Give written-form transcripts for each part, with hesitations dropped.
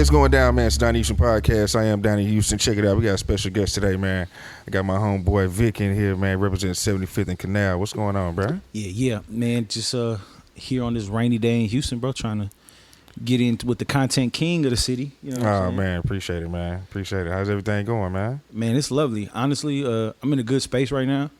it's going down, man. It's Donnie Houston Podcast. I am Donnie Houston. Check it out. We got a special guest today, man. I got my homeboy Vic in here, man, representing 75th and Canal. What's going on, bro? Yeah, man. Just here on this rainy day in Houston, bro, trying to get in with the content king of the city. You know what I'm saying? Man, appreciate it, man. Appreciate it. How's everything going, man? Man, it's lovely. Honestly, I'm in a good space right now,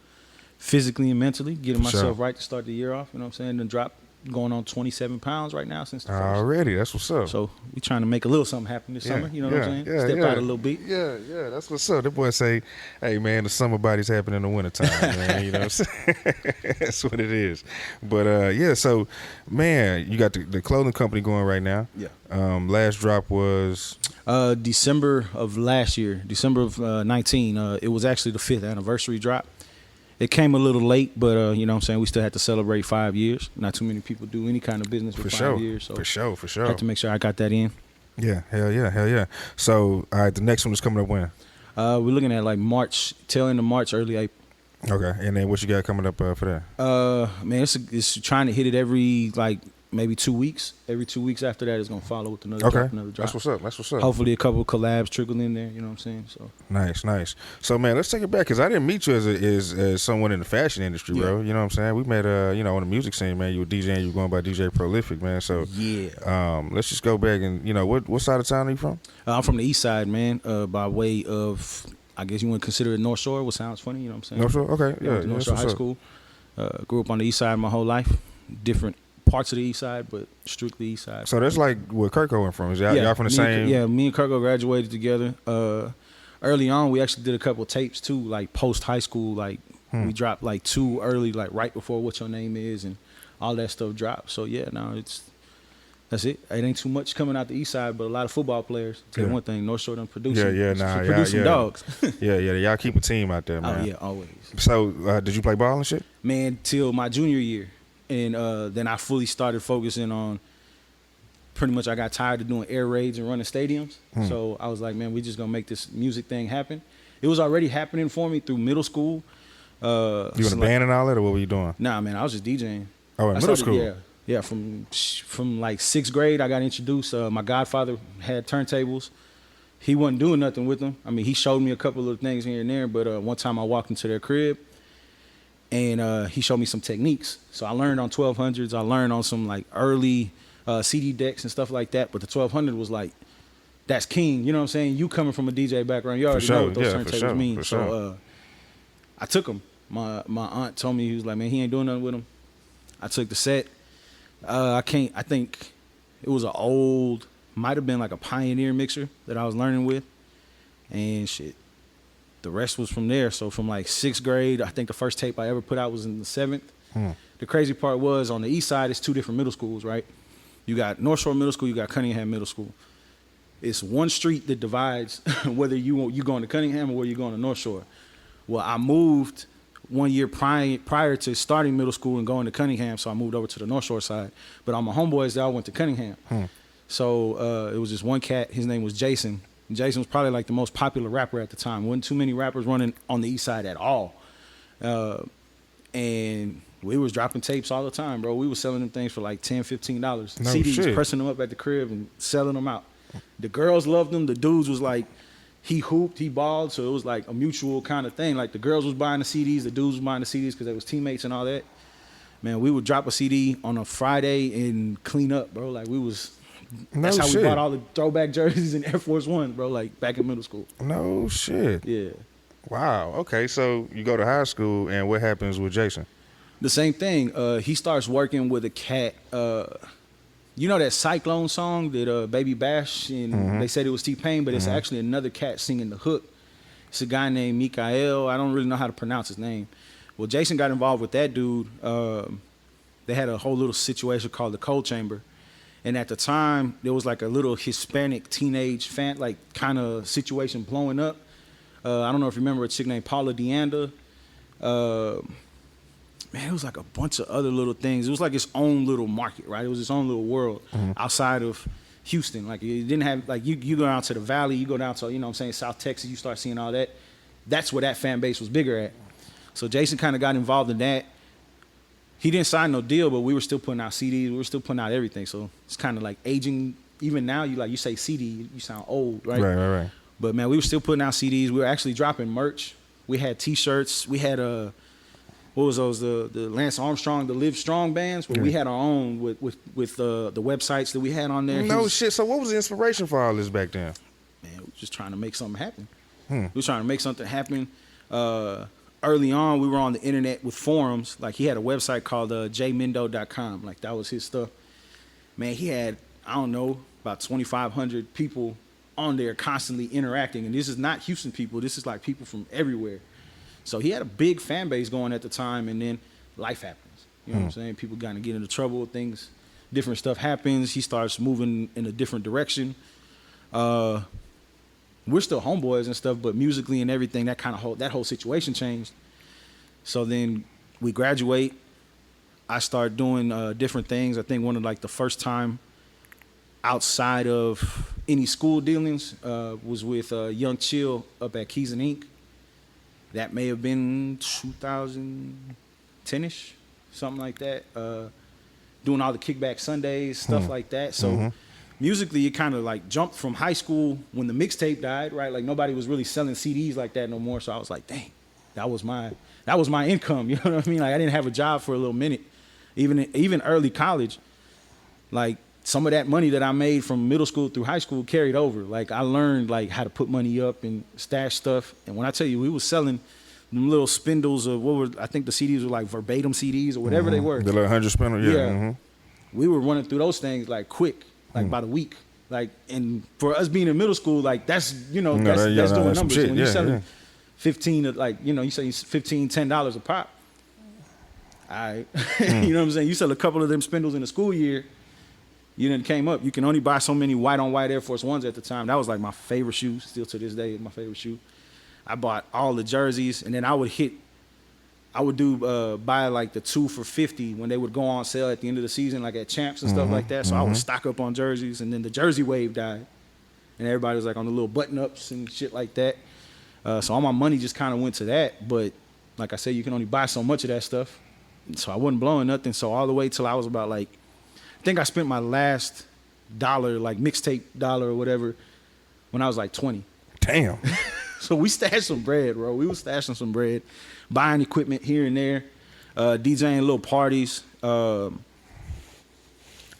physically and mentally, getting myself right to start the year off. You know what I'm saying? And drop going on 27 pounds right now since the first. Already, that's what's up. So we trying to make a little something happen this summer. You know what I'm saying? Step out a little bit. Yeah, that's what's up. That boy say, hey, man, the summer body's happening in the wintertime, man. You know what I'm saying? That's what it is. But, so, man, you got the clothing company going right now. Yeah. Last drop was? December of last year, December of 19. It was actually the 5th anniversary drop. It came a little late, but, you know what I'm saying, we still had to celebrate 5 years. Not too many people do any kind of business for 5 years. So For sure. I had to make sure I got that in. Yeah, hell yeah. So, all right, the next one is coming up when? We're looking at like March, tail end of March, early April. Okay, and then what you got coming up for that? Man, it's trying to hit it every, like, maybe 2 weeks. Every 2 weeks after that, it's going to follow with another drop, another drop. That's what's up. Hopefully a couple of collabs trickle in there, you know what I'm saying? So Nice. So, man, let's take it back, because I didn't meet you as someone in the fashion industry, bro. You know what I'm saying? We met, on the music scene, man. You were DJing, you were going by DJ Prolific, man. So, let's just go back and, what side of town are you from? I'm from the east side, man, by way of, I guess you want to consider it North Shore, what sounds funny, you know what I'm saying? North Shore? Okay, yeah. North Shore High School. Grew up on the east side my whole life. Different parts of the east side, but strictly east side. So that's like where Kirko went from. Is y'all from the same? Me and Kirko graduated together. Early on, we actually did a couple of tapes too, like post high school. Like we dropped like 2 early, like right before What Your Name Is, and all that stuff dropped. So yeah, now that's it. It ain't too much coming out the east side, but a lot of football players. Tell you one thing, North Shore done producing. Producing dogs. Y'all keep a team out there, man. Oh yeah, always. So did you play ball and shit? Man, till my junior year. And then I fully started focusing on, pretty much I got tired of doing air raids and running stadiums. So I was like, man, we just going to make this music thing happen. It was already happening for me through middle school. You in a band and all that, or what were you doing? Nah, man, I was just DJing. Oh, in middle school? Yeah, from like 6th grade, I got introduced. My godfather had turntables. He wasn't doing nothing with them. I mean, he showed me a couple of things here and there, but one time I walked into their crib, and he showed me some techniques. So I learned on 1200s. I learned on some like early CD decks and stuff like that. But the 1200 was like, that's king. You know what I'm saying? You coming from a DJ background, you already know what those turntables mean. So I took them. My aunt told me, he was like, man, he ain't doing nothing with them. I took the set. I think it was an old, might have been like a Pioneer mixer that I was learning with. And shit. The rest was from there. So from like 6th grade, I think the first tape I ever put out was in the 7th. The crazy part was on the east side, it's 2 different middle schools, right? You got North Shore Middle School, you got Cunningham Middle School. It's one street that divides whether you going to Cunningham or whether you're going to North Shore. Well, I moved 1 year prior to starting middle school and going to Cunningham, so I moved over to the North Shore side. But all my homeboys, they all went to Cunningham. So it was just one cat, his name was Jason. Jason was probably like the most popular rapper at the time. Wasn't too many rappers running on the east side at all. And we was dropping tapes all the time, bro. We was selling them things for like $10, $15. CDs, pressing them up at the crib and selling them out. The girls loved them. The dudes was like, he hooped, he balled, so it was like a mutual kind of thing. Like the girls was buying the CDs, the dudes was buying the CDs because they was teammates and all that. Man, we would drop a CD on a Friday and clean up, bro. Like we was... That's how we bought all the throwback jerseys and Air Force One, bro, like back in middle school. No shit. Yeah. Wow. Okay, so you go to high school, and what happens with Jason? The same thing. He starts working with a cat. You know that Cyclone song that Baby Bash, and they said it was T-Pain, but it's actually another cat singing the hook. It's a guy named Mikael. I don't really know how to pronounce his name. Well, Jason got involved with that dude. They had a whole little situation called the Cold Chamber. And at the time, there was like a little Hispanic teenage fan, like kind of situation blowing up. I don't know if you remember a chick named Paula Deanda. Man, it was like a bunch of other little things. It was like its own little market, right? It was its own little world outside of Houston. Like it didn't have, like you go down to the valley, you go down to, you know what I'm saying, South Texas, you start seeing all that. That's where that fan base was bigger at. So Jason kind of got involved in that. He didn't sign no deal, but we were still putting out CDs. We were still putting out everything. So it's kind of like aging even now you say CD, you sound old, right? Right. But man, we were still putting out CDs. We were actually dropping merch. We had T-shirts. We had what was those? The Lance Armstrong, the Live Strong bands. But we had our own with the websites that we had on there. No shit. So what was the inspiration for all this back then? Man, we were just trying to make something happen. We were trying to make something happen. Early on, we were on the internet with forums. Like, he had a website called jmindo.com. Like, that was his stuff. Man, he had, I don't know, about 2,500 people on there constantly interacting. And this is not Houston people. This is like people from everywhere. So he had a big fan base going at the time, and then life happens. You know what I'm saying? People kind of get into trouble, things, different stuff happens. He starts moving in a different direction. We're still homeboys and stuff, but musically and everything, that whole situation changed. So then we graduate. I start doing different things. I think one of like the first time outside of any school dealings was with Young Chill up at Keys and Ink. That may have been 2010-ish, something like that. Doing all the Kickback Sundays, stuff like that. So musically, it kind of like jumped from high school when the mixtape died, right? Like, nobody was really selling CDs like that no more. So I was like, dang, that was my income. You know what I mean? Like, I didn't have a job for a little minute. Even early college, like, some of that money that I made from middle school through high school carried over. Like, I learned like how to put money up and stash stuff. And when I tell you, we was selling them little spindles of I think the CDs were like verbatim CDs or whatever they were. The little 100 spindle, yeah. We were running through those things like quick, like by the week. Like, and for us being in middle school, like, that's, that's doing numbers. Shit. When you're selling 15 like, you say $15, $10 a pop. All right. You know what I'm saying? You sell a couple of them spindles in the school year, you done came up. You can only buy so many white on white Air Force Ones at the time. That was like my favorite shoe, still to this day, my favorite shoe. I bought all the jerseys, and then I would buy like the 2 for $50 when they would go on sale at the end of the season, like at Champs and stuff like that. So I would stock up on jerseys, and then the jersey wave died, and everybody was like on the little button ups and shit like that. So all my money just kind of went to that. But like I said, you can only buy so much of that stuff. So I wasn't blowing nothing. So all the way till I was about like, I think I spent my last dollar, like mixtape dollar or whatever, when I was like 20. Damn. So we stashed some bread, bro. We was stashing some bread, buying equipment here and there, DJing little parties. I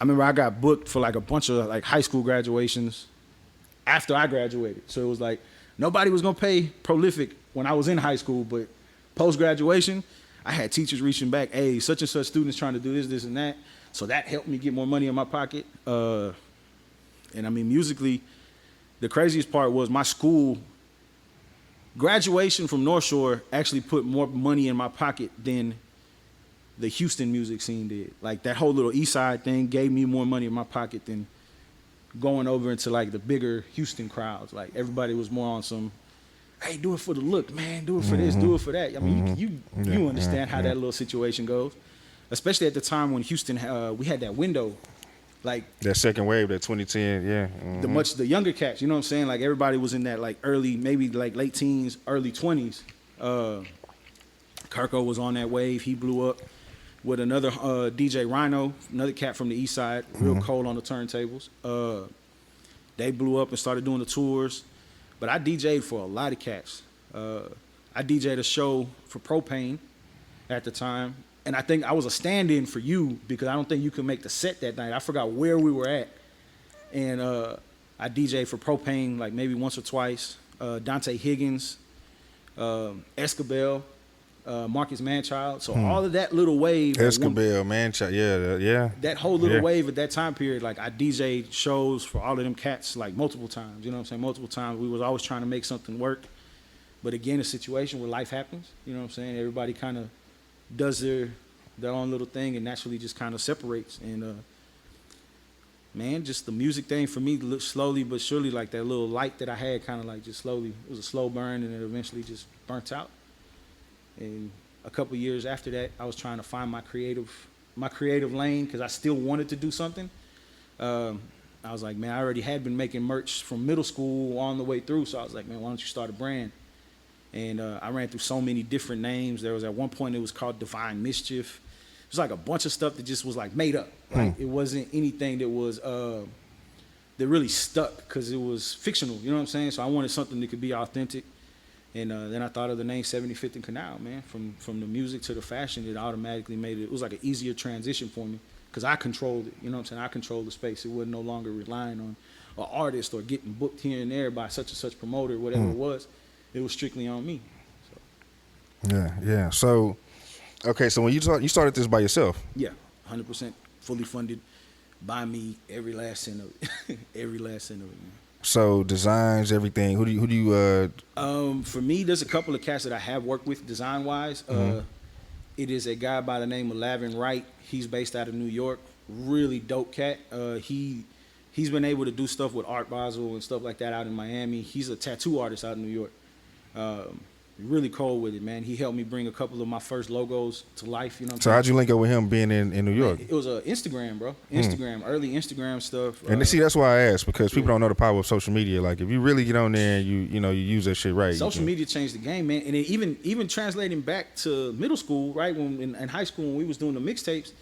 remember I got booked for like a bunch of like high school graduations after I graduated. So it was like nobody was gonna pay Prolific when I was in high school, but post-graduation, I had teachers reaching back, hey, such and such students trying to do this, this, and that. So that helped me get more money in my pocket. And I mean, musically, the craziest part was my school graduation from North Shore actually put more money in my pocket than the Houston music scene did. Like, that whole little East Side thing gave me more money in my pocket than going over into like the bigger Houston crowds. Like, everybody was more on some, hey, do it for the look, man. Do it for this, do it for that. I mean, you understand how that little situation goes. Especially at the time when Houston, we had that window, like that second wave, that 2010, the younger cats, you know what I'm saying? Like, everybody was in that like early, maybe like late teens, early 20s. Kirko was on that wave. He blew up with another DJ Rhino, another cat from the East Side, real cold on the turntables. They blew up and started doing the tours. But I DJ'd for a lot of cats. I DJ'd a show for Propane at the time. And I think I was a stand-in for you because I don't think you could make the set that night. I forgot where we were at. And I DJ'd for Propane like maybe once or twice. Dante Higgins, Escabel, Marcus Manchild. So all of that little wave. Escabel, Manchild, yeah. That whole little wave at that time period, like, I DJ'd shows for all of them cats like multiple times. You know what I'm saying? Multiple times. We was always trying to make something work. But again, a situation where life happens. You know what I'm saying? Everybody kind of does their own little thing and naturally just kind of separates. And man, just the music thing for me, slowly but surely, like that little light that I had, kind of like just slowly, it was a slow burn, and it eventually just burnt out. And a couple years after that, I was trying to find my creative lane because I still wanted to do something. I was like, man, I already had been making merch from middle school on the way through, so I was like, man, why don't you start a brand? And I ran through so many different names. There was at one point it was called Divine Mischief. It was like a bunch of stuff that just was like made up. Like, it wasn't anything that was that really stuck because it was fictional. You know what I'm saying? So I wanted something that could be authentic. And then I thought of the name 75th Canal, man. From the music to the fashion, it automatically made it. It was like an easier transition for me because I controlled it. You know what I'm saying? I controlled the space. It wasn't no longer relying on an artist or getting booked here and there by such and such promoter, whatever it was. It was strictly on me. So. Yeah. So, okay. So when you started this by yourself? Yeah, 100% fully funded by me. Every last cent of it. Every last cent of it, man. So designs, everything. Who do you? For me, there's a couple of cats that I have worked with design wise. It is a guy by the name of Lavin Wright. He's based out of New York. Really dope cat. He's been able to do stuff with Art Basel and stuff like that out in Miami. He's a tattoo artist out in New York. Really cold with it, man. He helped me bring a couple of my first logos to life. You know what I'm saying? So how'd you link up with him being in New York? It was Instagram, bro. Early Instagram stuff. And see, that's why I asked, because people don't know the power of social media. Like, if you really get on there and you use that shit right. Social media changed the game, man. And it even translating back to middle school, right? When in high school when we was doing the mixtapes,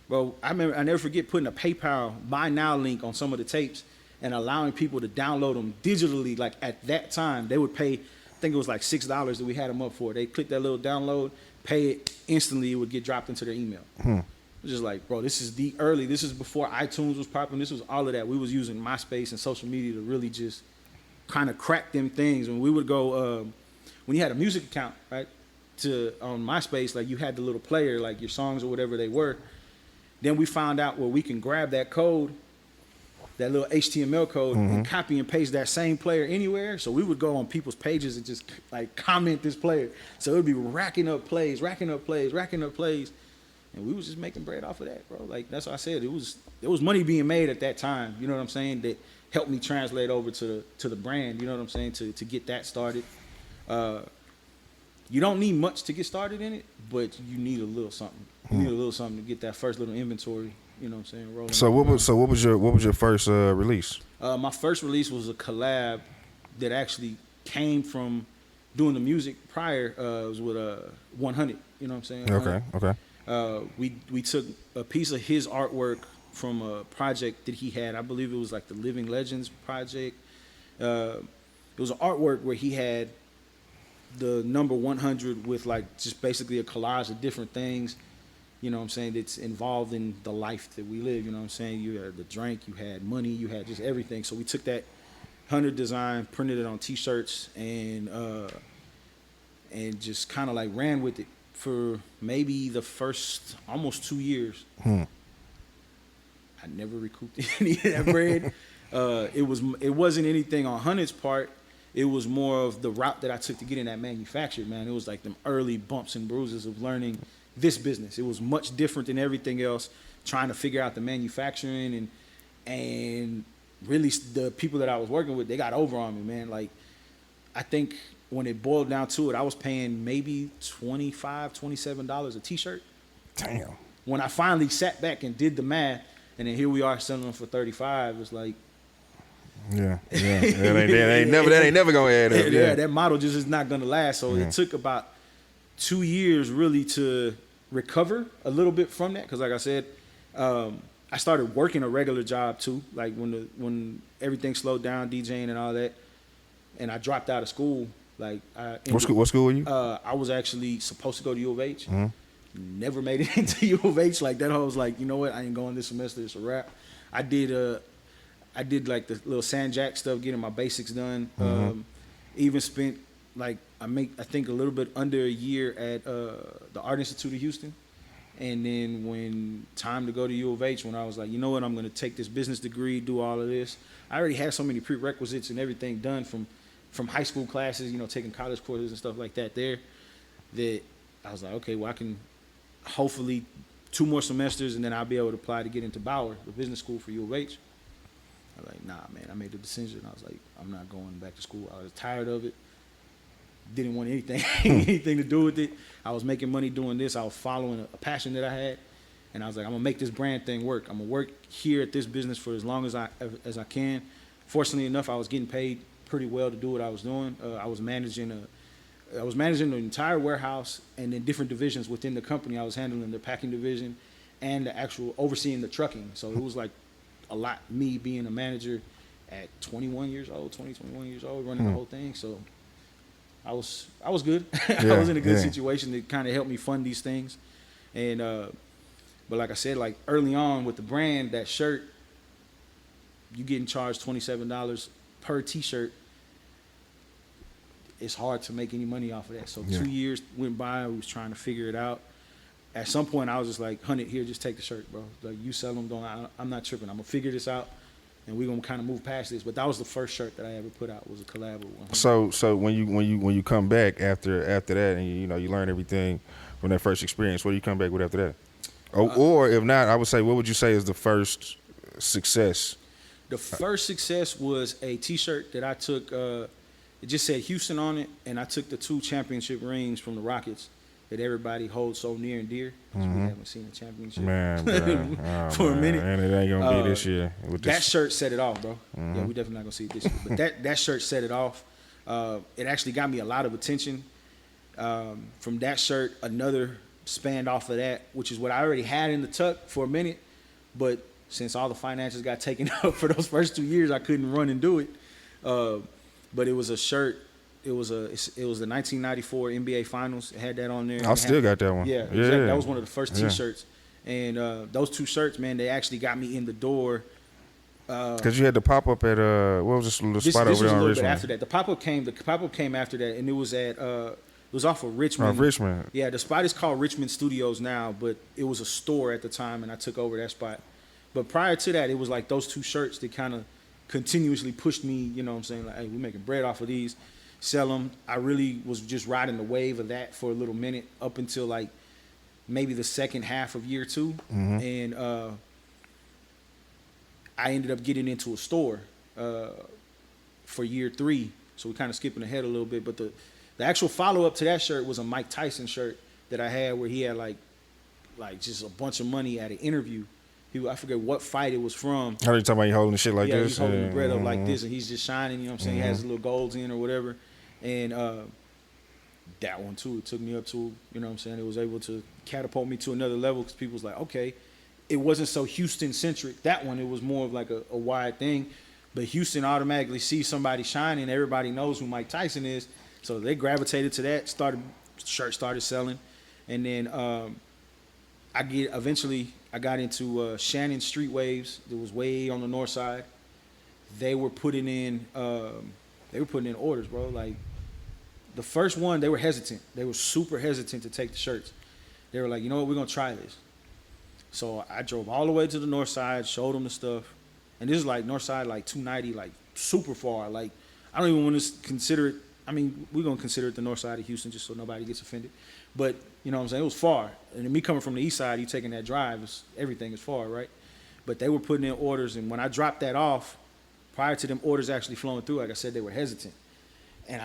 bro, I never forget putting a PayPal buy now link on some of the tapes and allowing people to download them digitally. Like at that time, they would pay, I think it was like $6 that we had them up for. They click that little download, pay it instantly, it would get dropped into their email. It was just like, bro, this is this is before iTunes was popping. This was all of that. We was using MySpace and social media to really just kind of crack them things. When we would go, when you had a music account, right, on MySpace, like you had the little player, like your songs or whatever they were. Then we found out where we can grab that code, that little HTML code, and copy and paste that same player anywhere. So we would go on people's pages and just like comment this player. So it would be racking up plays. And we was just making bread off of that, bro. Like, that's what I said. There was money being made at that time, you know what I'm saying, that helped me translate over to the brand, you know what I'm saying, to get that started. You don't need much to get started in it, but you need a little something. You need a little something to get that first little inventory, you know what I'm saying, rolling. So what was your first release? My first release was a collab that actually came from doing the music prior. It was with 100, you know what I'm saying? Okay. We took a piece of his artwork from a project that he had. I believe it was like the Living Legends project. It was an artwork where he had the number 100 with like just basically a collage of different things, you know what I'm saying, that's involved in the life that we live, you know what I'm saying. You had the drink, you had money, you had just everything. So we took that 100 design, printed it on t-shirts, and just kind of like ran with it for maybe the first almost 2 years. I never recouped any of that bread. It wasn't anything on 100's part. It was more of the route that I took to getting that manufactured, man. It was like them early bumps and bruises of learning this business. It was much different than everything else, trying to figure out the manufacturing, and really the people that I was working with, they got over on me, man. Like, I think when it boiled down to it, I was paying maybe $25, $27 a t-shirt. Damn. When I finally sat back and did the math, and then here we are selling them for $35, it's like, yeah. That ain't never gonna add up. Yeah, that model just is not gonna last. So it took about 2 years really to recover a little bit from that. Because like I said, I started working a regular job too. Like when everything slowed down, DJing and all that, and I dropped out of school. Like, what school were you? I was actually supposed to go to U of H. Never made it into U of H. Like, that whole was like, you know what? I ain't going this semester. It's a wrap. I did like the little San Jack stuff, getting my basics done. Even spent like I think a little bit under a year at the Art Institute of Houston. And then when time to go to U of H, when I was like, you know what, I'm gonna take this business degree, do all of this. I already had so many prerequisites and everything done from high school classes, you know, taking college courses and stuff like that there, that I was like, okay, well, I can hopefully 2 more semesters and then I'll be able to apply to get into Bauer, the business school for U of H. I was like, nah, man, I made the decision. I was like, I'm not going back to school. I was tired of it. Didn't want anything to do with it. I was making money doing this. I was following a passion that I had. And I was like, I'm going to make this brand thing work. I'm going to work here at this business for as long as I can. Fortunately enough, I was getting paid pretty well to do what I was doing. I was managing the entire warehouse and then different divisions within the company. I was handling the packing division and the actual overseeing the trucking. So it was like a lot. Me being a manager at 21 years old, 21 years old, running the whole thing. So I was good. I was in a good situation that kind of helped me fund these things. And but like I said, like early on with the brand, that shirt, you getting charged $27 per T-shirt. It's hard to make any money off of that. So 2 years went by. We was trying to figure it out. At some point, I was just like, "Hunt it here. Just take the shirt, bro. Like you sell them. I'm not tripping. I'm gonna figure this out, and we're gonna kind of move past this." But that was the first shirt that I ever put out. Was a collab with one. So when you come back after that, and you learn everything from that first experience, what do you come back with after that? Or if not, I would say, what would you say is the first success? The first success was a T-shirt that I took. It just said Houston on it, and I took the 2 championship rings from the Rockets that everybody holds so near and dear. We haven't seen a championship for a minute. And it ain't gonna be this year. That shirt set it off, bro. Yeah, we definitely not gonna see it this year. But that shirt set it off. It actually got me a lot of attention. From that shirt, another spanned off of that, which is what I already had in the tuck for a minute. But since all the finances got taken up for those first 2 years, I couldn't run and do it. But it was a shirt. It was the 1994 NBA Finals. It had that on there. I still got that one. Yeah, exactly. That was one of the first T-shirts. And those 2 shirts, man, they actually got me in the door. Because you had the pop up at what was this little spot over there on Richmond? Bit after that. The pop up came after that, and it was at it was off of Richmond. Richmond. Yeah, the spot is called Richmond Studios now, but it was a store at the time, and I took over that spot. But prior to that, it was like those 2 shirts that kind of continuously pushed me. You know what I'm saying? Like, hey, we're making bread off of these. Sell them. I really was just riding the wave of that for a little minute up until like maybe the second half of year 2. And I ended up getting into a store for year 3. So we're kind of skipping ahead a little bit. But the actual follow-up to that shirt was a Mike Tyson shirt that I had where he had like just a bunch of money at an interview. I forget what fight it was from. How are you talking about you holding the shit like this? Yeah, he's holding the bread up like this, and he's just shining, you know what I'm saying? He has his little golds in or whatever. And that one, too, it took me up to, you know what I'm saying? It was able to catapult me to another level because people was like, okay, it wasn't so Houston-centric. That one, it was more of like a wide thing. But Houston automatically sees somebody shining. Everybody knows who Mike Tyson is. So they gravitated to that, shirt started selling. And then I got into Shannon Street Waves. It was way on the north side. They were putting in orders, bro. Like the first one, they were hesitant. They were super hesitant to take the shirts. They were like, you know what, we're gonna try this. So I drove all the way to the north side, showed them the stuff. And this is like north side, like 290, like super far. Like I don't even want to consider it. I mean, we're gonna consider it the north side of Houston just so nobody gets offended. But you know what I'm saying? It was far. And me coming from the east side, you taking that drive, everything is far, right? But they were putting in orders, and when I dropped that off, prior to them orders actually flowing through, like I said, they were hesitant. And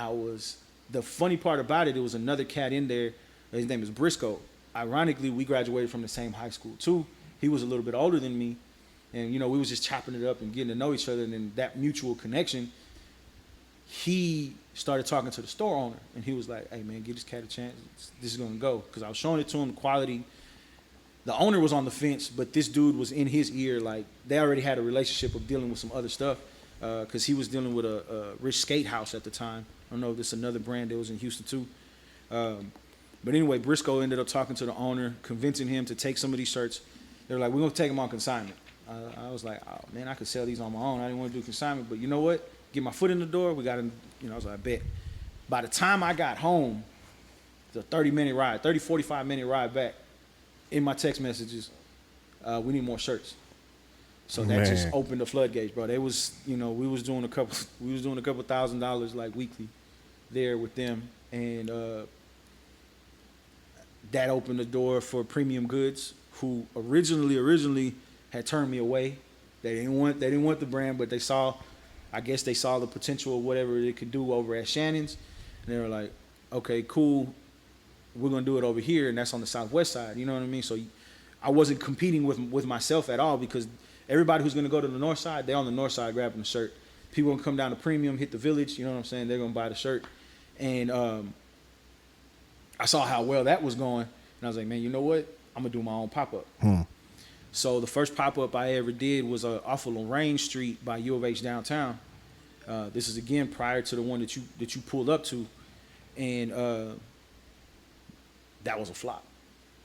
the funny part about it, there was another cat in there. His name is Briscoe. Ironically, we graduated from the same high school too. He was a little bit older than me. And, you know, we was just chopping it up and getting to know each other. And then that mutual connection, he started talking to the store owner. And he was like, hey, man, give this cat a chance. This is going to go. Because I was showing it to him, the quality. The owner was on the fence, but this dude was in his ear. Like, they already had a relationship of dealing with some other stuff. Because he was dealing with a Rich Skate House at the time. I don't know if this is another brand that was in Houston too. But anyway, Briscoe ended up talking to the owner, convincing him to take some of these shirts. They were like, we're going to take them on consignment. I was like, oh, man, I could sell these on my own. I didn't want to do consignment. But you know what? Get my foot in the door. We got to, you know, I was like, I bet. By the time I got home, the 30-minute ride, 45-minute ride back, in my text messages, we need more shirts. So that just opened the floodgates, bro. They was, you know, we was doing a couple $1,000s like weekly there with them, and that opened the door for Premium Goods, who originally had turned me away. They didn't want the brand, but I guess they saw the potential of whatever it could do over at Shannon's, and they were like, okay, cool, we're gonna do it over here, and that's on the southwest side. You know what I mean? So I wasn't competing with myself at all, because everybody who's going to go to the north side, they're on the north side grabbing the shirt. People going to come down to Premium, hit the Village, you know what I'm saying? They're going to buy the shirt. And I saw how well that was going. And I was like, man, you know what? I'm going to do my own pop-up. So the first pop-up I ever did was off of Lorraine Street by U of H downtown. This is again prior to the one that you pulled up to, and that was a flop.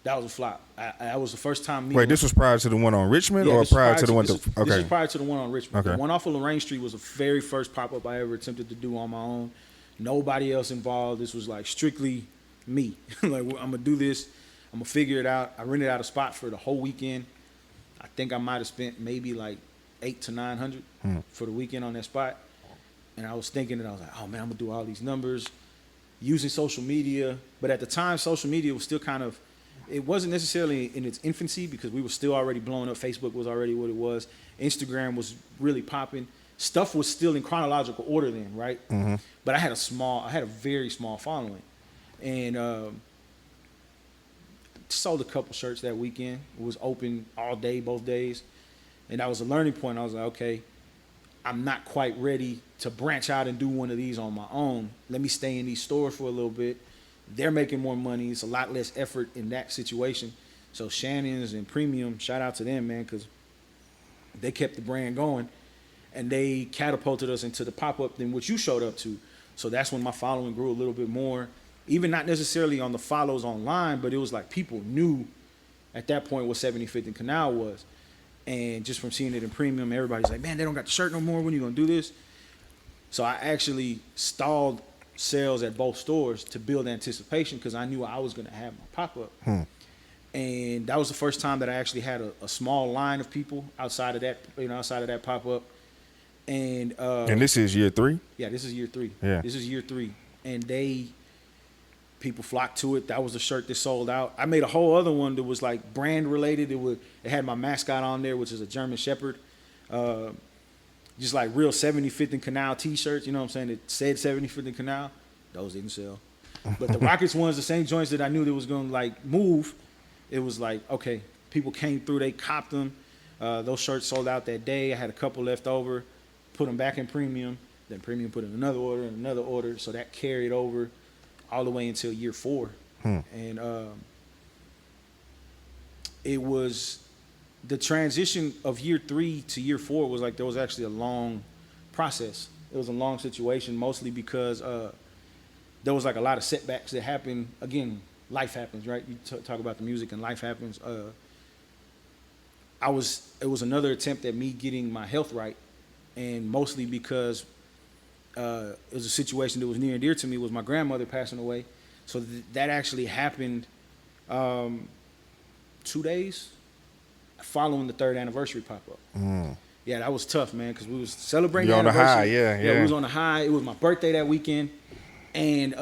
That was a flop. I was the first time. Wait, this was prior to the one on Richmond, or prior to the one? This is prior to the one on Richmond. Okay. The one off of Lorraine Street was the very first pop-up I ever attempted to do on my own. Nobody else involved. This was like strictly me. Like, I'm gonna do this. I'm gonna figure it out. I rented out a spot for the whole weekend. I think I might have spent maybe like $800 to $900 for the weekend on that spot. And I was thinking that I was like, oh man, I'm gonna do all these numbers using social media. But at the time, social media was still kind of, it wasn't necessarily in its infancy because we were still already blowing up. Facebook was already what it was. Instagram was really popping. Stuff was still in chronological order then, right? Mm-hmm. But I had a very small following. And sold a couple shirts that weekend. It was open all day, both days. And that was a learning point. I was like, okay, I'm not quite ready to branch out and do one of these on my own. Let me stay in these stores for a little bit. They're making more money. It's a lot less effort in that situation. So Shannon's and Premium, shout out to them, man, because they kept the brand going. And they catapulted us into the pop-up than what you showed up to. So that's when my following grew a little bit more. Even not necessarily on the follows online, but it was like people knew at that point what 75th and Canal was. And just from seeing it in Premium, everybody's like, man, they don't got the shirt no more. When are you going to do this? So I actually stalled sales at both stores to build anticipation because I knew I was going to have my pop-up. And that was the first time that I actually had a small line of people outside of that pop-up. And this is year 3? Yeah, this is year 3. Yeah. This is year 3. And people flocked to it. That was the shirt that sold out. I made a whole other one that was like brand related. It had my mascot on there, which is a German Shepherd. Just like real 75th and Canal t-shirts, you know what I'm saying? It said 75th and Canal. Those didn't sell. But the Rockets ones, the same joints that I knew that was going to like move, it was like, okay, people came through, they copped them. Those shirts sold out that day. I had a couple left over, put them back in Premium. Then Premium put in another order and another order. So that carried over all the way until year 4. And it was the transition of year 3 to year 4 was like there was actually a long process. It was a long situation, mostly because there was like a lot of setbacks that happened. Again, life happens, right? You talk about the music and life happens. It was another attempt at me getting my health right, and mostly because it was a situation that was near and dear to me, was my grandmother passing away. So that actually happened 2 days following the 3rd anniversary pop-up. Yeah, that was tough, man, because we was celebrating the anniversary. On the high, yeah. We was on the high. It was my birthday that weekend, and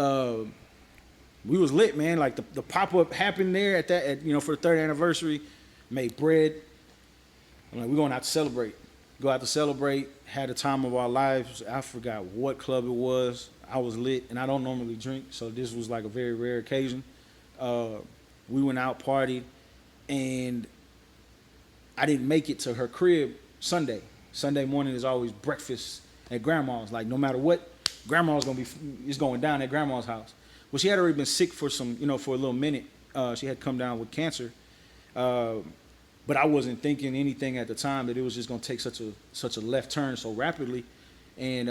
we was lit, man. Like the pop-up happened there for the 3rd anniversary. Made bread. I'm like, we're going out to celebrate. Go out to celebrate. Had the time of our lives. I forgot what club it was. I was lit, and I don't normally drink, so this was like a very rare occasion. We went out, partied, and I didn't make it to her crib Sunday. Sunday morning is always breakfast at grandma's. Like, no matter what, grandma's it's going down at grandma's house. Well, she had already been sick for for a little minute. She had come down with cancer. But I wasn't thinking anything at the time that it was just going to take such a left turn so rapidly. And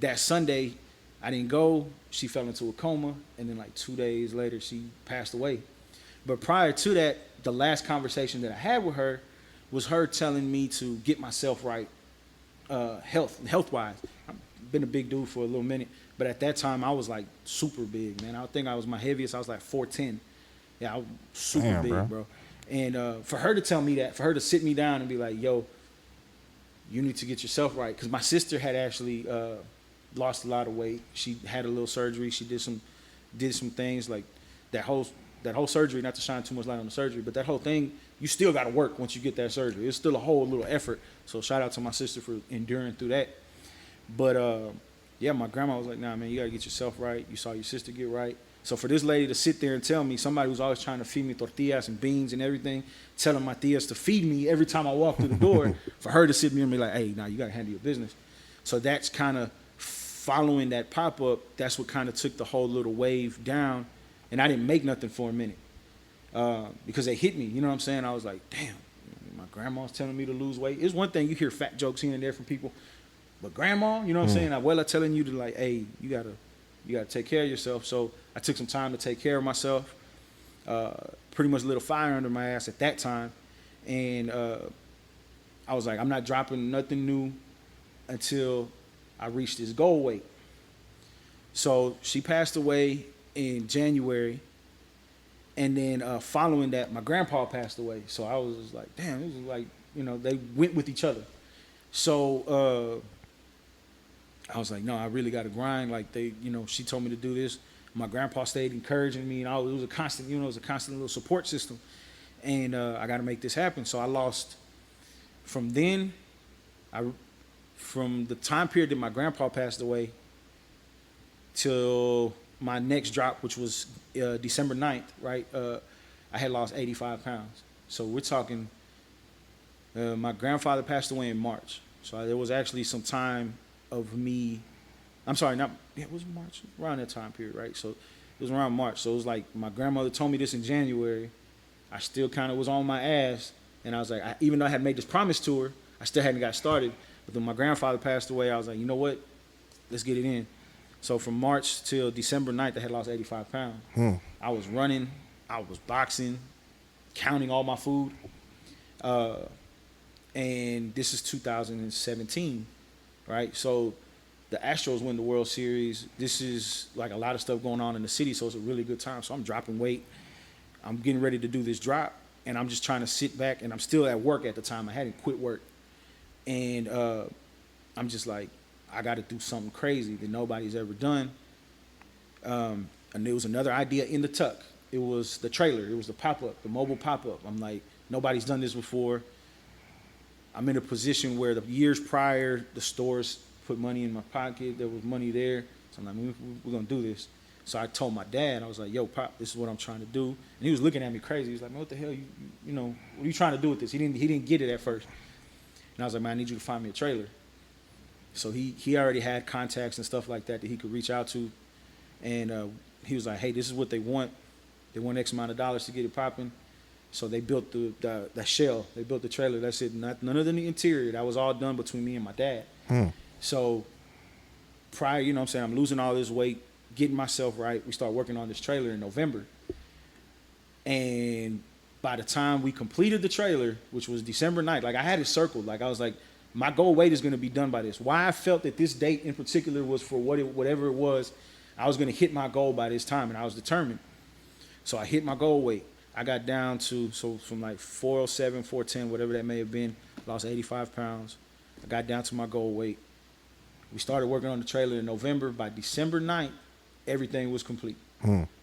that Sunday, I didn't go. She fell into a coma. And then like 2 days later, she passed away. But prior to that, the last conversation that I had with her was her telling me to get myself right health-wise. I've been a big dude for a little minute. But at that time, I was like super big, man. I think I was my heaviest. I was like 4'10". Yeah, I was super big, bro. And for her to tell me that, for her to sit me down and be like, yo, you need to get yourself right. Because my sister had actually lost a lot of weight. She had a little surgery. She did some things like that whole surgery, not to shine too much light on the surgery, but that whole thing, you still got to work once you get that surgery. It's still a whole little effort. So shout out to my sister for enduring through that. But yeah, my grandma was like, nah, man, you got to get yourself right. You saw your sister get right. So for this lady to sit there and tell me, somebody who's always trying to feed me tortillas and beans and everything, telling my tias to feed me every time I walk through the door, for her to sit me and be like, hey, nah, you got to handle your business. So that's kind of following that pop-up, that's what kind of took the whole little wave down. And I didn't make nothing for a minute because they hit me. You know what I'm saying? I was like, damn, my grandma's telling me to lose weight. It's one thing you hear fat jokes here and there from people, but grandma, you know what I'm saying? Abuela telling you to like, hey, you gotta take care of yourself. So I took some time to take care of myself. Pretty much lit a fire under my ass at that time, and I was like, I'm not dropping nothing new until I reach this goal weight. So she passed away in January, and then following that, my grandpa passed away. So I was just like, damn, this is like, they went with each other. So I was like, no, I really got to grind. Like she told me to do this. My grandpa stayed encouraging me, and it was a constant, little support system. And I got to make this happen. So I lost. From then, from the time period that my grandpa passed away till my next drop, which was December 9th, right? I had lost 85 pounds. So we're talking, my grandfather passed away in March. So there was actually some time of me, I'm sorry, it was March, around that time period, right? So it was around March. So it was like my grandmother told me this in January. I still kind of was on my ass. And I was like, even though I had made this promise to her, I still hadn't got started. But then my grandfather passed away. I was like, you know what? Let's get it in. So from March till December 9th, I had lost 85 pounds. I was running. I was boxing, counting all my food. And this is 2017, right? So the Astros win the World Series. This is like a lot of stuff going on in the city, so it's a really good time. So I'm dropping weight. I'm getting ready to do this drop. And I'm just trying to sit back, and I'm still at work at the time. I hadn't quit work. And I'm just like, I got to do something crazy that nobody's ever done. And there was another idea in the tuck. It was the trailer. It was the pop-up, the mobile pop-up. I'm like, nobody's done this before. I'm in a position where the years prior, the stores put money in my pocket. There was money there. So I'm like, we're going to do this. So I told my dad, I was like, yo, Pop, this is what I'm trying to do. And he was looking at me crazy. He was like, man, what the hell, what are you trying to do with this? He didn't get it at first. And I was like, man, I need you to find me a trailer. So he already had contacts and stuff like that he could reach out to. And he was like, hey, this is what they want. They want X amount of dollars to get it popping. So they built the shell. They built the trailer. That's it. None of the interior. That was all done between me and my dad. So prior, I'm losing all this weight, getting myself right. We start working on this trailer in November. And by the time we completed the trailer, which was December 9th, like I had it circled. Like I was like, my goal weight is going to be done by this. Why I felt that this date in particular was for whatever it was, I was going to hit my goal by this time, and I was determined. So I hit my goal weight. I got down to, from like 407, 410, whatever that may have been, lost 85 pounds. I got down to my goal weight. We started working on the trailer in November. By December 9th, everything was complete.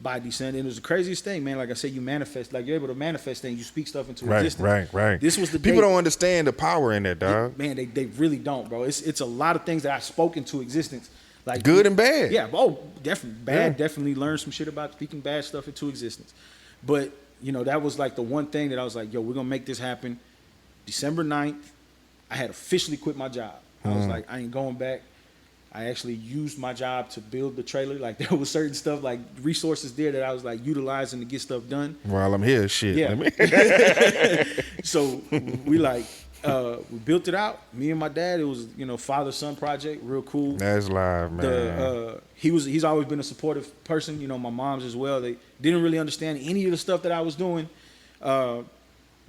By December, and it was the craziest thing, man. Like I said, you manifest, like you're able to manifest things. You speak stuff into existence. Right. This was the people date. Don't understand the power in that, dog. Man, they really don't, bro. It's a lot of things that I spoke into existence, like good and bad. Yeah, definitely bad. Yeah. Definitely learned some shit about speaking bad stuff into existence. But that was like the one thing that I was like, yo, we're gonna make this happen. December 9th, I had officially quit my job. I was like, I ain't going back. I actually used my job to build the trailer. Like there was certain stuff, like resources there that I was like utilizing to get stuff done. While I'm here, shit. Yeah. So we built it out. Me and my dad. It was father-son project, real cool. That's live, man. He's always been a supportive person. My mom's as well. They didn't really understand any of the stuff that I was doing, but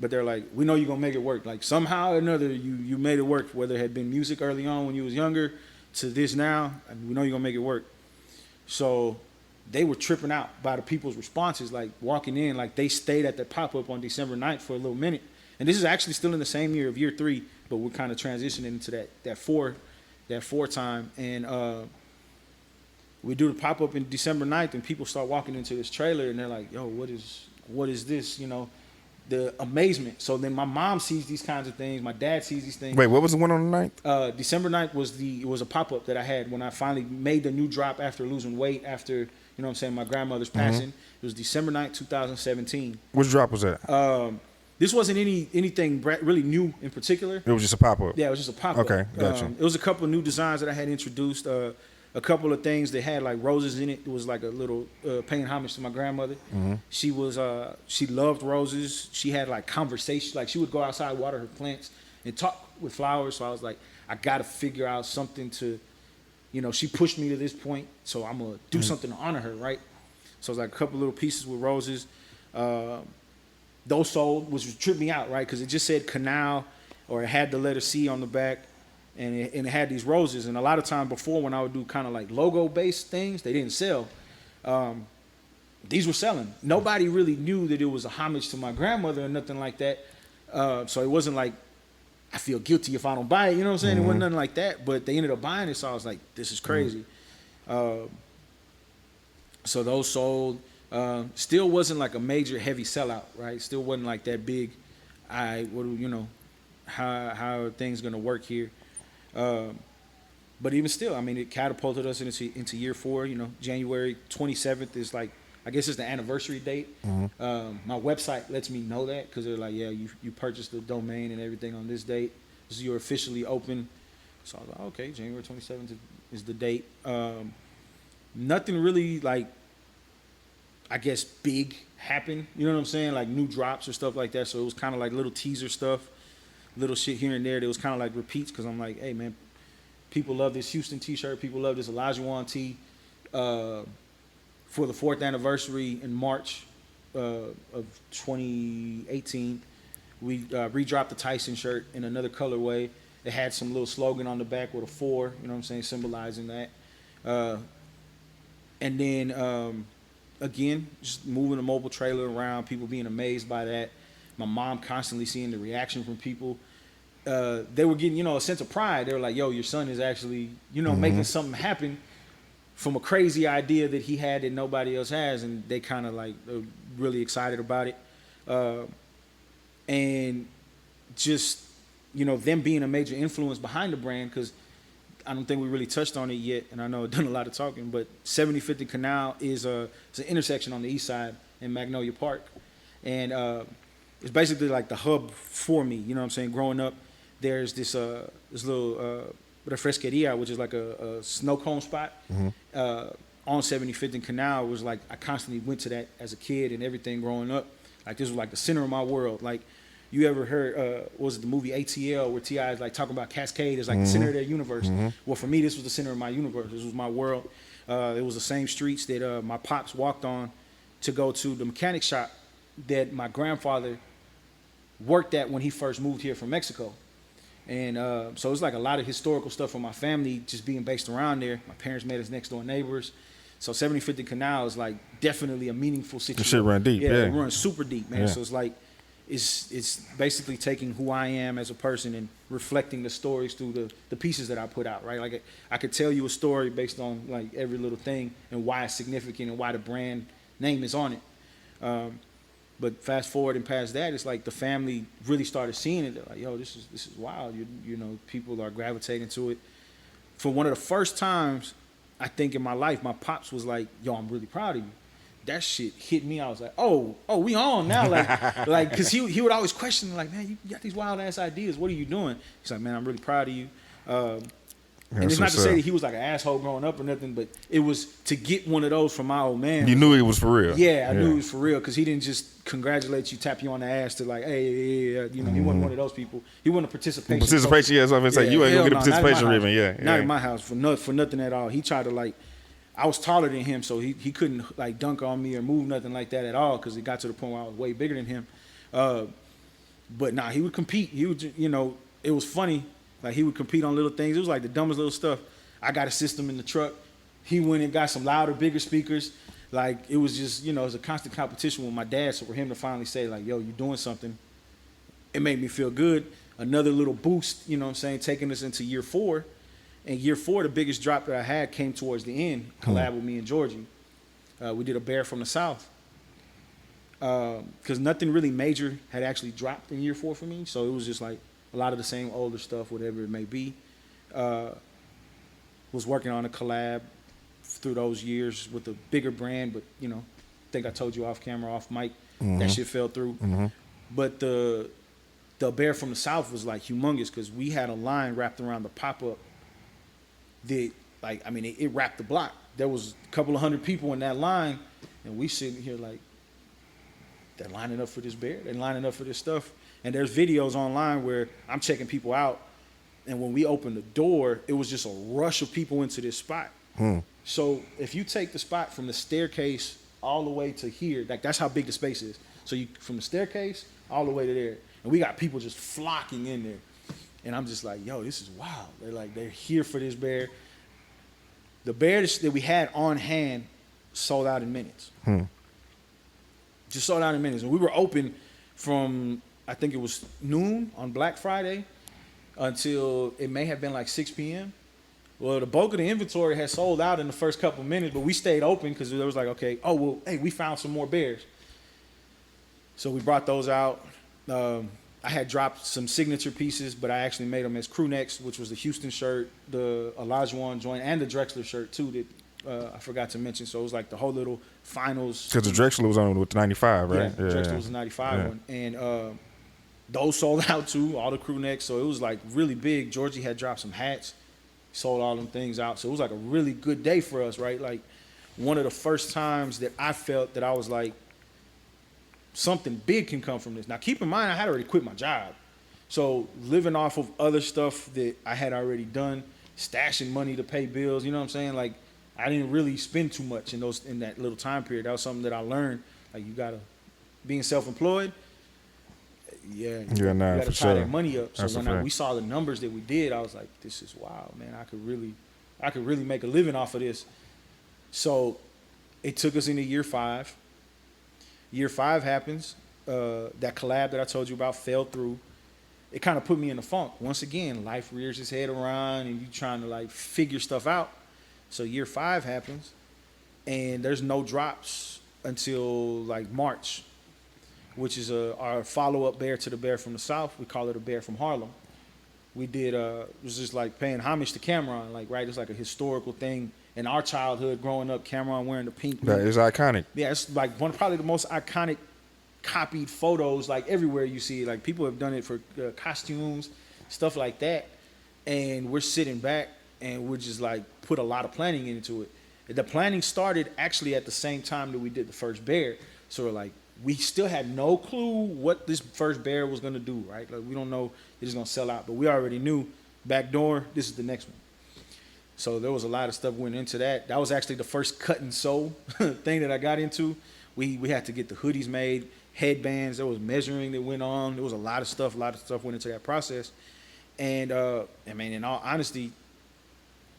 they're like, we know you're gonna make it work. Like somehow or another, you made it work. Whether it had been music early on when you was younger, to this now, we know you're gonna make it work. So they were tripping out by the people's responses, like walking in, like they stayed at the pop-up on December 9th for a little minute. And this is actually still in the same year of year 3, but we're kind of transitioning into that four time. And we do the pop-up in December 9th, and people start walking into this trailer, and they're like, yo, what is this? The amazement. So then my mom sees these kinds of things. My dad sees these things. Wait, what was the one on the 9th? December 9th was a pop-up that I had when I finally made the new drop after losing weight, after, my grandmother's passing. It was December 9th, 2017. Which drop was that? This wasn't anything really new in particular. It was just a pop-up. Yeah, it was just a pop-up. Okay, gotcha. It was a couple of new designs that I had introduced. a couple of things that had like roses in it. It was like a little paying homage to my grandmother. She was she loved roses. She had like conversation, like she would go outside, water her plants, and talk with flowers. So I was like, I gotta figure out something to, she pushed me to this point, so I'm gonna do something to honor her, right? So it was like a couple little pieces with roses. Those sold, which tripped me out, right? Because it just said Canal, or it had the letter C on the back. And it had these roses, and a lot of time before when I would do kind of like logo-based things, they didn't sell. These were selling. Nobody really knew that it was a homage to my grandmother or nothing like that. So it wasn't like I feel guilty if I don't buy it. You know what I'm saying? It wasn't nothing like that. But they ended up buying it, so I was like, this is crazy. So those sold. Still wasn't like a major heavy sellout, right? Still wasn't like that big. How are things gonna work here? But even still, I mean, it catapulted us into year 4. January 27th is like, I guess it's the anniversary date. My website lets me know that because they're like, yeah, you purchased the domain and everything on this date. This is you're officially open. So I was like, okay, January 27th is the date. Nothing really like, I guess, big happened. You know what I'm saying? Like new drops or stuff like that. So it was kind of like little teaser stuff. Little shit here and there that was kind of like repeats because I'm like, hey, man, people love this Houston t-shirt. People love this Olajuwon tee. For the 4th anniversary in March of 2018, we redropped the Tyson shirt in another colorway. It had some little slogan on the back with a 4, you know what I'm saying, symbolizing that. And then, again, just moving the mobile trailer around, people being amazed by that. My mom constantly seeing the reaction from people. They were getting, a sense of pride. They were like, yo, your son is actually, making something happen from a crazy idea that he had that nobody else has. And they kind of like really excited about it. And just, them being a major influence behind the brand, because I don't think we really touched on it yet. And I know I've done a lot of talking, but 75th Canal is it's an intersection on the east side in Magnolia Park. And it's basically like the hub for me, you know what I'm saying? Growing up, there's this little refresqueria, which is like a snow cone spot on 75th and Canal. It was like I constantly went to that as a kid and everything growing up. Like this was like the center of my world. Like you ever heard, what was it, the movie ATL where T.I. is like talking about Cascade is like the center of their universe. Well, for me, this was the center of my universe. This was my world. It was the same streets that my pops walked on to go to the mechanic shop that my grandfather worked at when he first moved here from Mexico. And so it's like a lot of historical stuff from my family just being based around there. My parents made us next door neighbors. So 75th Canal is like definitely a meaningful situation. The shit run deep, yeah. It runs super deep, man. Yeah. So it's like, it's basically taking who I am as a person and reflecting the stories through the pieces that I put out, right? Like I could tell you a story based on like every little thing and why it's significant and why the brand name is on it. But fast forward and past that, it's like the family really started seeing it. They're like, yo, this is wild. People are gravitating to it. For one of the first times, I think in my life, my pops was like, yo, I'm really proud of you. That shit hit me. I was like, oh, we on now. Like, cause he would always question, like, man, you got these wild ass ideas. What are you doing? He's like, man, I'm really proud of you. And it's not to say that he was like an asshole growing up or nothing, but it was to get one of those from my old man. You knew he was for real. Yeah, I knew he was for real because he didn't just congratulate you, tap you on the ass to like, hey, he wasn't one of those people. He wasn't a participation. Participation, yeah, that's what I'm saying. You ain't gonna get a participation ribbon, yeah. Not in my house for nothing at all. He tried to like, I was taller than him, so he couldn't like dunk on me or move nothing like that at all because it got to the point where I was way bigger than him. But nah, he would compete. He would, it was funny. Like, he would compete on little things. It was like the dumbest little stuff. I got a system in the truck. He went and got some louder, bigger speakers. Like, it was just, it was a constant competition with my dad. So for him to finally say, like, yo, you're doing something, it made me feel good. Another little boost, taking us into year 4. And year 4, the biggest drop that I had came towards the end, collab with me and Georgie. We did a Bear from the South. Because nothing really major had actually dropped in year 4 for me. So it was just like, a lot of the same older stuff, whatever it may be. Was working on a collab through those years with a bigger brand, but I think I told you off camera, off mic, that shit fell through. But the Bear from the South was like humongous because we had a line wrapped around the pop-up that like, I mean, it wrapped the block. There was a couple of hundred people in that line, and we sitting here like, they're lining up for this bear. They're lining up for this stuff. And there's videos online where I'm checking people out, and when we opened the door, it was just a rush of people into this spot. So if you take the spot from the staircase all the way to here, like that's how big the space is. So you from the staircase all the way to there, and we got people just flocking in there. And I'm just like, yo, this is wild. They're here for this bear. The bear that we had on hand sold out in minutes. Just sold out in minutes. And we were open from, I think it was noon on Black Friday until it may have been like 6 p.m. Well, the bulk of the inventory had sold out in the first couple of minutes, but we stayed open because there was like, okay, oh, well, hey, we found some more bears. So we brought those out. I had dropped some signature pieces, but I actually made them as crew necks, which was the Houston shirt, the Olajuwon joint, and the Drexler shirt too that I forgot to mention. So it was like the whole little finals. Because the Drexler was on with the 95, right? Yeah, the Drexler was the 95 one. And those sold out too, all the crew necks. So it was like really big. Georgie had dropped some hats, sold all them things out. So it was like a really good day for us, right? Like one of the first times that I felt that I was like, something big can come from this. Now, keep in mind, I had already quit my job. So living off of other stuff that I had already done, stashing money to pay bills, you know what I'm saying? Like, I didn't really spend too much in that little time period. That was something that I learned. Like, you got to, being self-employed, you got to tie that money up. So when we saw the numbers that we did, I was like, this is wild, man. I could really make a living off of this. So it took us into year 5. Year 5 happens. That collab that I told you about fell through. It kind of put me in a funk. Once again, life rears its head around and you trying to like figure stuff out. So year 5 happens and there's no drops until like March, which is our follow-up bear to the bear from the South. We call it a bear from Harlem. We did, it was just like paying homage to Cameron, like, right? It's like a historical thing. In our childhood, growing up, Cameron wearing the pink. That is iconic. Yeah, it's like probably the most iconic copied photos, like everywhere you see it. Like people have done it for costumes, stuff like that. And we're sitting back and we're just like put a lot of planning into it. The planning started actually at the same time that we did the first bear. So we're like, we still had no clue what this first bear was going to do, right? Like we don't know if it's going to sell out, but we already knew back door, this is the next one. So there was a lot of stuff went into that. That was actually the first cut and sew thing that I got into. We had to get the hoodies made, headbands. There was measuring that went on. There was a lot of stuff went into that process. And I mean, in all honesty,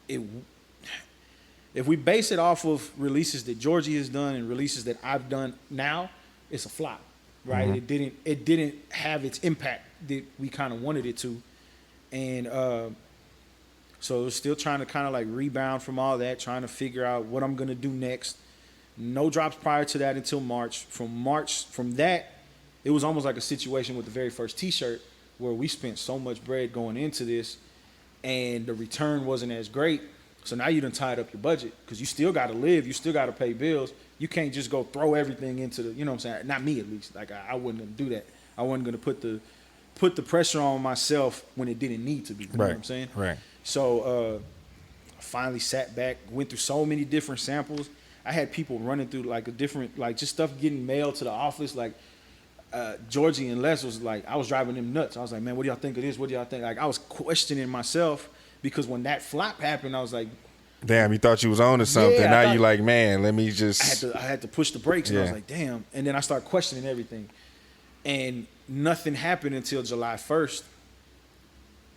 if we base it off of releases that Georgie has done and releases that I've done now, it's a flop, right? Mm-hmm. It didn't have its impact that we kind of wanted it to. And so it was still trying to kind of like rebound from all that, trying to figure out what I'm going to do next. No drops prior to that until March. From that, it was almost like a situation with the very first T-shirt where we spent so much bread going into this and the return wasn't as great. So now you done tied up your budget because you still got to live. You still got to pay bills. You can't just go throw everything into the, you know what I'm saying? Not me at least. Like I wasn't going to do that. I wasn't going to put the pressure on myself when it didn't need to be. You know what I'm saying? Right. So I finally sat back, went through so many different samples. I had people running through like just stuff getting mailed to the office. Like Georgie and Les was like, I was driving them nuts. I was like, man, what do y'all think of this? What do y'all think? Like I was questioning myself because when that flop happened, I was like, damn, you thought you was on to something. Yeah, now you like, man, let me just. I had to push the brakes, and I was like, damn. And then I started questioning everything, and nothing happened until July 1st.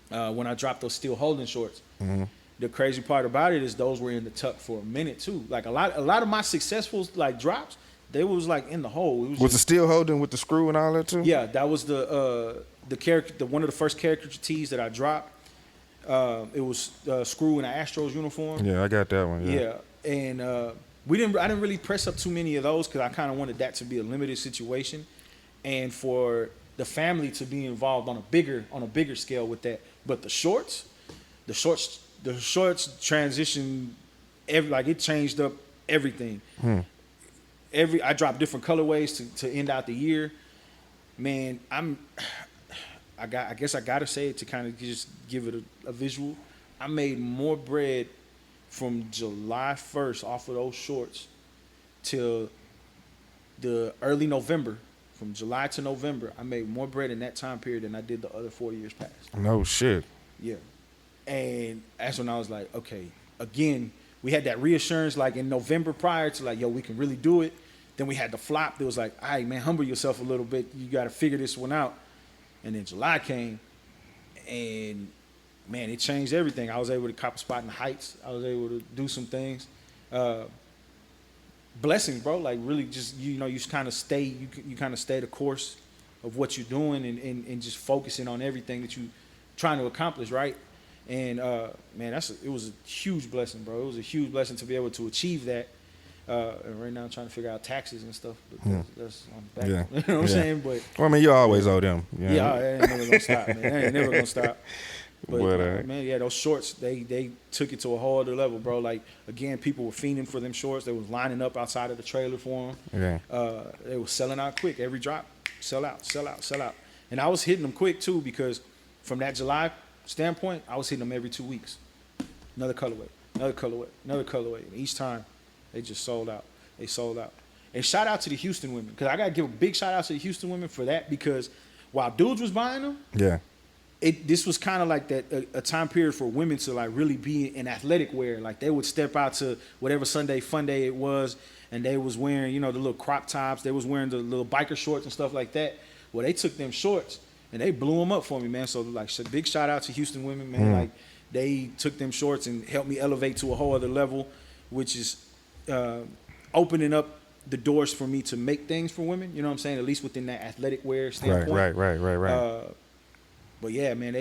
When I dropped those steel holding shorts. Mm-hmm. The crazy part about it is those were in the tuck for a minute too. Like a lot of my successful like drops, they was like in the hole. It was the steel holding with the screw and all that too? Yeah, that was the one of the first caricature tees that I dropped. It was screw in an Astros uniform. Yeah, I got that one. Yeah, and I didn't really press up too many of those because I kind of wanted that to be a limited situation, and for the family to be involved on a bigger scale with that. But the shorts transitioned it changed up everything. I dropped different colorways to end out the year. Man, I guess I gotta say it to kind of just give it a visual. I made more bread from July 1st off of those shorts till the early November, from July to November, I made more bread in that time period than I did the other 4 years past. No shit. Yeah. And that's when I was like, okay, again, we had that reassurance like in November prior to like, yo, we can really do it. Then we had the flop that was like, all right, man, humble yourself a little bit. You got to figure this one out. And then July came, and man, it changed everything. I was able to cop a spot in the Heights. I was able to do some things. Blessings, bro. Like really, just you kind of stay. You kind of stay the course of what you're doing, and just focusing on everything that you trying to accomplish, right? And man, it was a huge blessing, bro. It was a huge blessing to be able to achieve that. And right now, I'm trying to figure out taxes and stuff. But that's on the back. Yeah. You know what I'm saying? But well, I mean, you always owe them. You know? Yeah, I ain't never gonna stop, man. I ain't never gonna stop. But man, yeah, those shorts, they took it to a whole other level, bro. Like again, people were fiending for them shorts. They was lining up outside of the trailer for them. Yeah. They were selling out quick. Every drop, sell out, sell out, sell out. And I was hitting them quick too, because from that July standpoint, I was hitting them every 2 weeks. Another colorway, another colorway, another colorway. And each time, they just sold out. They sold out. And shout out to the Houston women, because I gotta give a big shout out to the Houston women for that, because while dudes was buying them, yeah, this was kind of like that a time period for women to like really be in athletic wear. Like they would step out to whatever Sunday fun day it was, and they was wearing, the little crop tops. They was wearing the little biker shorts and stuff like that. Well, they took them shorts and they blew them up for me, man. So like, big shout out to Houston women, man. Like they took them shorts and helped me elevate to a whole other level, which is opening up the doors for me to make things for women. You know what I'm saying? At least within that athletic wear standpoint. Right. But yeah, man,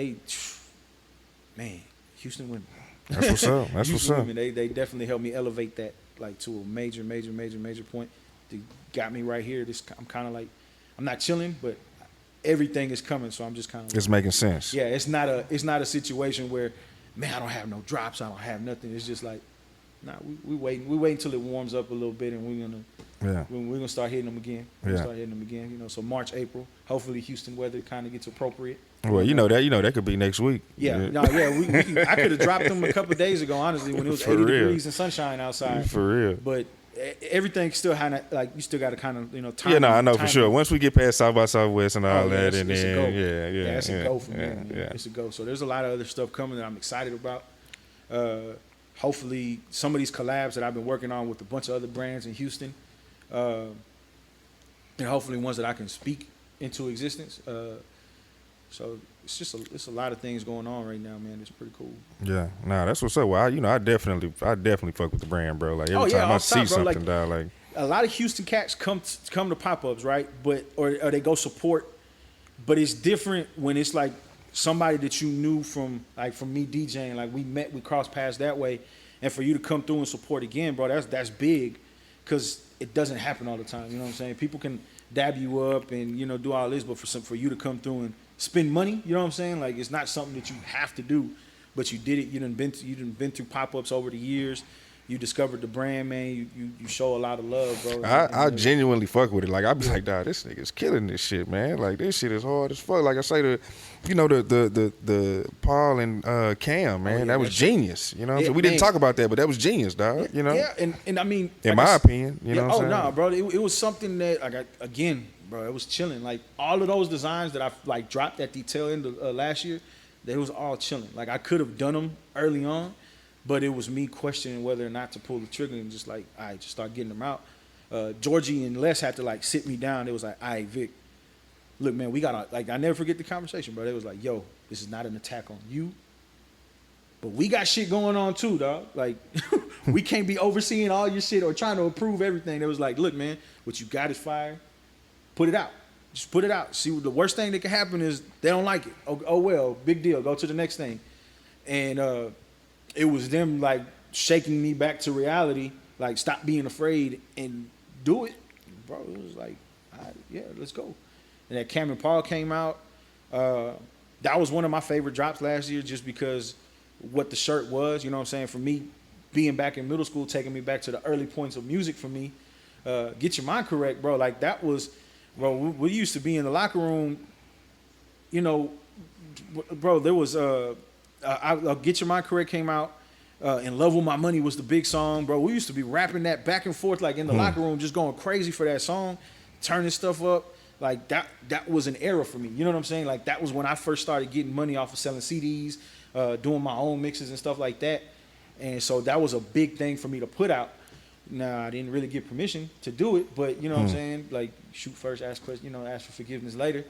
Houston women. That's what's up. That's what's up. Women, they definitely helped me elevate that like to a major point. They got me right here. I'm kind of like, I'm not chilling, but everything is coming. So I'm just kind of. It's making sense. Yeah, it's not a situation where, man, I don't have no drops. I don't have nothing. It's just like, nah, we waiting. We wait until it warms up a little bit, and we're gonna start hitting them again. So March, April. Hopefully, Houston weather kind of gets appropriate. Well, that could be next week. Yeah. I could have dropped them a couple of days ago, honestly, when it was 80 degrees and sunshine outside. For real. But everything still had like you still got to kind of time. Yeah, no, I know for sure. Once we get past South by Southwest and all that, it's and a then go. It's a go for me. Man. It's a go. So there's a lot of other stuff coming that I'm excited about. Hopefully, some of these collabs that I've been working on with a bunch of other brands in Houston, and hopefully ones that I can speak into existence. So it's a lot of things going on right now, man. It's pretty cool. Yeah, that's what's up. Well, I definitely fuck with the brand, bro. Like every time I see something, dog, like a lot of Houston cats come to pop-ups, right? But or they go support, but it's different when it's like somebody that you knew from me DJing, like we crossed paths that way, and for you to come through and support again, bro, that's big, because it doesn't happen all the time. You know what I'm saying? People can dab you up and do all this, but for you to come through and spend money, you know what I'm saying? Like it's not something that you have to do, but you did it. You done been through pop-ups over the years. You discovered the brand, man. You show a lot of love, bro. I genuinely fuck with it. Like I be like, dog, this nigga's killing this shit, man. Like this shit is hard as fuck. Like I say the Paul and Cam, man, that was genius. You know what I'm saying? We didn't talk about that, but that was genius, dog. Yeah, and I mean, in my opinion, you know what I'm saying? Nah, bro, it was something that bro, it was chilling. Like all of those designs that I like dropped at the tail end of last year, they was all chilling. Like I could have done them early on, but it was me questioning whether or not to pull the trigger and just like, all right, just start getting them out. Georgie and Les had to like sit me down. It was like, all right, Vic, look, man, we gotta, like, I never forget the conversation, bro. They was like, yo, this is not an attack on you, but we got shit going on too, dog. Like, we can't be overseeing all your shit or trying to approve everything. They was like, look, man, what you got is fire. Put it out. Just put it out. See, the worst thing that can happen is they don't like it. Oh well, big deal. Go to the next thing. And it was them like shaking me back to reality, like stop being afraid and do it, bro. It was like, all right, yeah, let's go. And that Cam and Paul came out. That was one of my favorite drops last year, just because what the shirt was. You know what I'm saying? For me, being back in middle school, taking me back to the early points of music for me. Get your mind correct, bro. Like that was. Bro, we used to be in the locker room, bro, there was Get Your Mind Correct came out. In Love With My Money was the big song, bro. We used to be rapping that back and forth, like in the locker room, just going crazy for that song, turning stuff up. Like that was an era for me. You know what I'm saying? Like that was when I first started getting money off of selling CDs, doing my own mixes and stuff like that. And so that was a big thing for me to put out. Now, I didn't really get permission to do it, but you know what I'm saying? Like, shoot first, ask questions, ask for forgiveness later.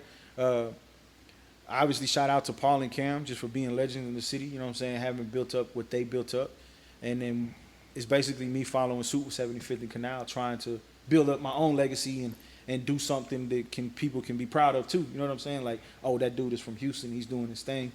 Obviously, shout out to Paul and Cam just for being legends in the city, you know what I'm saying? Having built up what they built up. And then it's basically me following suit with 75th and Canal, trying to build up my own legacy and do something that people can be proud of too. You know what I'm saying? Like, oh, that dude is from Houston, he's doing his thing.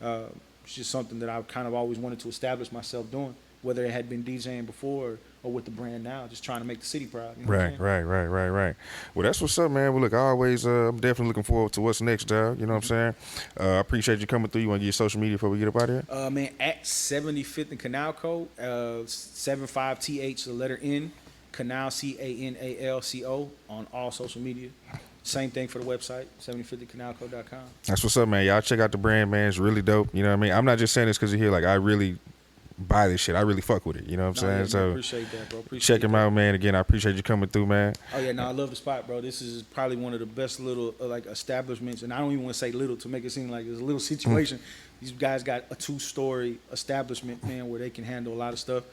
It's just something that I kind of always wanted to establish myself doing, whether it had been DJing before or with the brand now, just trying to make the city proud. You know Right. Well, that's what's up, man. Well, look, I'm definitely looking forward to what's next, dog. You know what I'm saying? I appreciate you coming through. You want to get your social media before we get up out of here? Man, at 75th and Canal Code, 75th, the letter N, Canal, CANALCO, on all social media. Same thing for the website, 75thcanalco.com. That's what's up, man. Y'all check out the brand, man. It's really dope. You know what I mean? I'm not just saying this because you're here. Like, I really buy this shit. I really fuck with it. You know what I'm saying? Yeah, so appreciate that, bro. Check him out, man. Again, I appreciate you coming through, man. Oh, yeah, no, I love the spot, bro. This is probably one of the best little, like, establishments. And I don't even want to say little to make it seem like it's a little situation. These guys got a 2-story establishment, man, where they can handle a lot of stuff.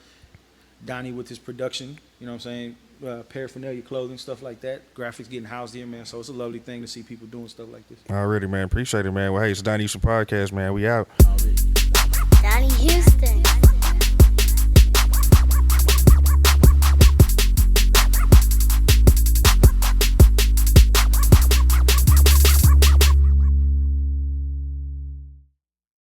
Donnie with his production, you know what I'm saying? Paraphernalia, clothing, stuff like that. Graphics getting housed here, man. So it's a lovely thing to see people doing stuff like this. Already, man. Appreciate it, man. Well, hey, it's the Donnie Houston Podcast, man. We out. Already.